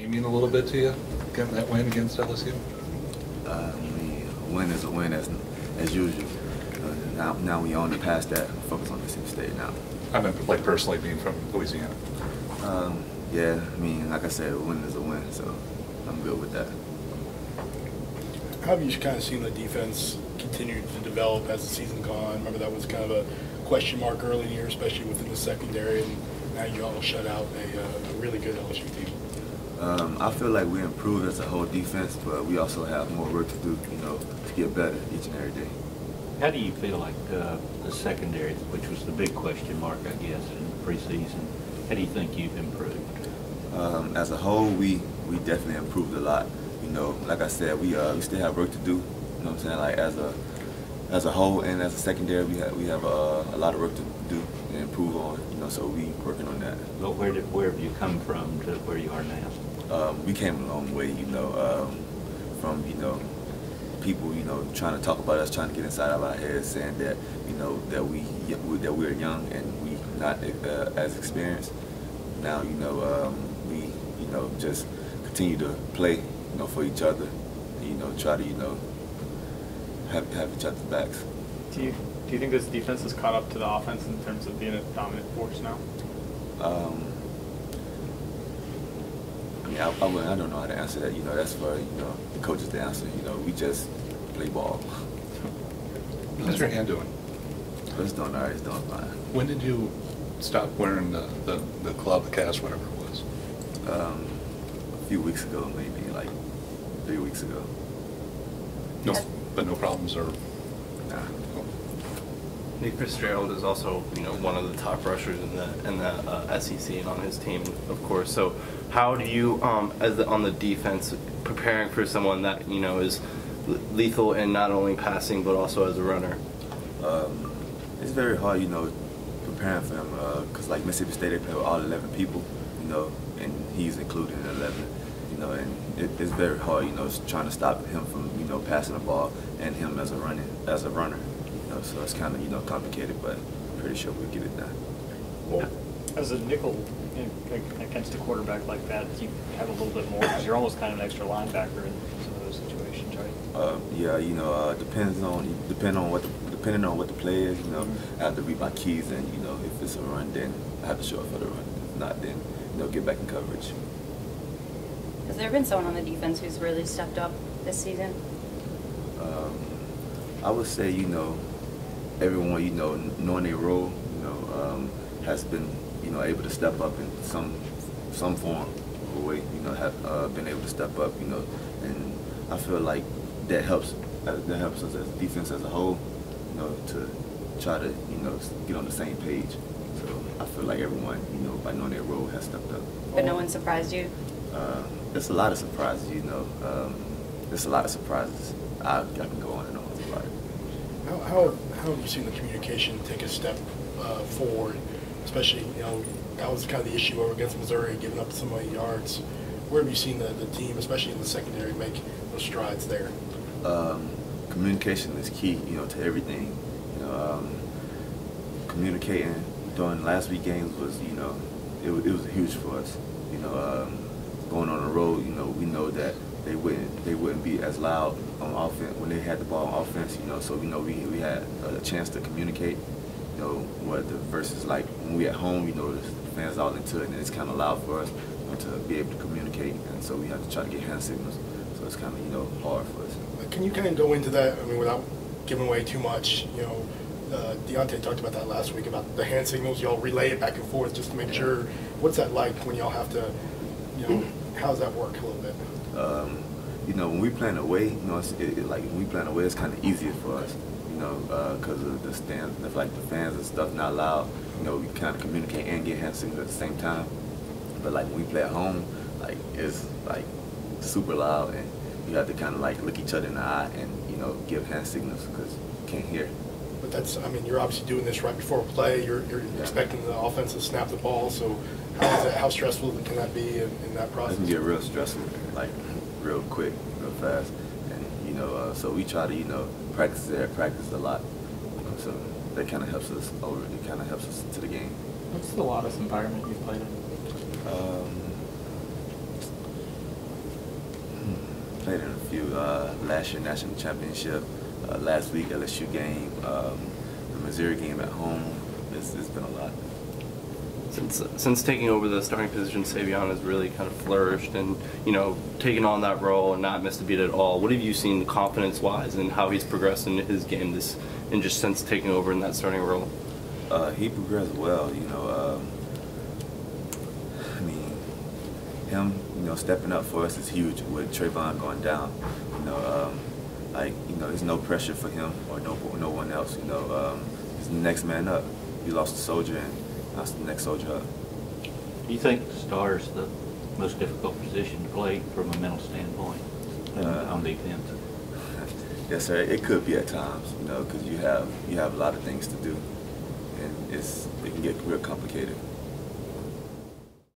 game mean a little bit to you, getting that win against LSU? I mean, a win is a win as usual. Now we on the past that, focus on Mississippi State now. I meant like personally being from Louisiana. Yeah, I mean, like I said, a win is a win, so I'm good with that. How have you kind of seen the defense continue to develop as the season gone? Remember that was kind of a question mark early in the year, especially within the secondary, and now you all shut out a really good LSU team. I feel like we improved as a whole defense, but we also have more work to do, to get better each and every day. How do you feel like the secondary, which was the big question mark, I guess, in the preseason, how do you think you've improved? As a whole, we definitely improved a lot. Like I said, we still have work to do. You know what I'm saying? Like as a whole and as a secondary, we have a lot of work to do and improve on. So we working on that. But where have you come from to where you are now? We came a long way. From people trying to talk about us, trying to get inside of our heads, saying that that we're young and we not as experienced. Now we just continue to play for each other, and, try to have each other's backs. Do you think this defense has caught up to the offense in terms of being a dominant force now? I mean, I don't know how to answer that. That's for the coaches to answer. We just play ball. How's your hand doing? It's doing all right. It's doing fine. When did you stop wearing the club, the cast, whatever it was? A few weeks ago, maybe like 3 weeks ago. No, but no problems or? Nah. Nick Fitzgerald is also, one of the top rushers in the SEC and on his team, of course. So, how do you, on the defense, preparing for someone that is lethal in not only passing but also as a runner? It's very hard, preparing for him, because like Mississippi State, they play with all 11 people, and he's included in 11, and it's very hard, trying to stop him from, passing the ball and him as a runner. So it's kind of, complicated, but I'm pretty sure we'll get it done. Well, as a nickel against a quarterback like that, you have a little bit more because you're almost kind of an extra linebacker in some of those situations, right? Yeah, depending on what the play is, I have to read my keys, and if it's a run, then I have to show up for the run. If not, then get back in coverage. Has there been someone on the defense who's really stepped up this season? I would say, everyone, knowing their role, has been, able to step up in some form or way, have been able to step up, and I feel like that helps us as a defense as a whole, to try to, get on the same page. So I feel like everyone, by knowing their role, has stepped up. But no one surprised you? There's a lot of surprises, there's a lot of surprises. I can go on and on about it. How have you seen the communication take a step forward, especially, that was kind of the issue over against Missouri, giving up so many yards. Where have you seen the team, especially in the secondary, make those strides there? Communication is key, to everything. Communicating during last week games was, it was huge for us. Going on the road, we know that they wouldn't be as loud on offense when they had the ball on offense, so we had a chance to communicate, versus like when we at home, the fans all into it, and it's kind of loud for us to be able to communicate, and so we have to try to get hand signals, so it's kind of hard for us. Can you kind of go into that, without giving away too much, Deontay talked about that last week, about the hand signals, y'all relay it back and forth just to make sure. What's that like when y'all have to, how does that work a little bit? When we plan away, when we plan away, it's kind of easier for us, because of the stand, like the fans and stuff not loud. We kind of communicate and get hand signals at the same time. But like when we play at home, it's super loud, and you have to kind of look each other in the eye and give hand signals because you can't hear. But that's, you're obviously doing this right before a play. You're expecting the offense to snap the ball. So how stressful can that be in that process? It can get real stressful, real quick, real fast, and so we try to practice a lot. So that kind of helps us over. It kind of helps us to the game. What's the loudest environment you've played in? with you. Last year national championship, last week LSU game, the Missouri game at home. It's been a lot. Since taking over the starting position, Savion has really kind of flourished and, you know, taken on that role and not missed a beat at all. What have you seen confidence-wise and how he's progressed in his game and just since taking over in that starting role? He progressed well, you know. I mean, him, you know, stepping up for us is huge with Trayvon going down. You know, like, you know, there's no pressure for him or no one else. You know, he's the next man up. We lost a soldier, and that's the next soldier up. Do you think star is the most difficult position to play from a mental standpoint on defense? Yes, sir. It could be at times, you know, because you have a lot of things to do, and it can get real complicated.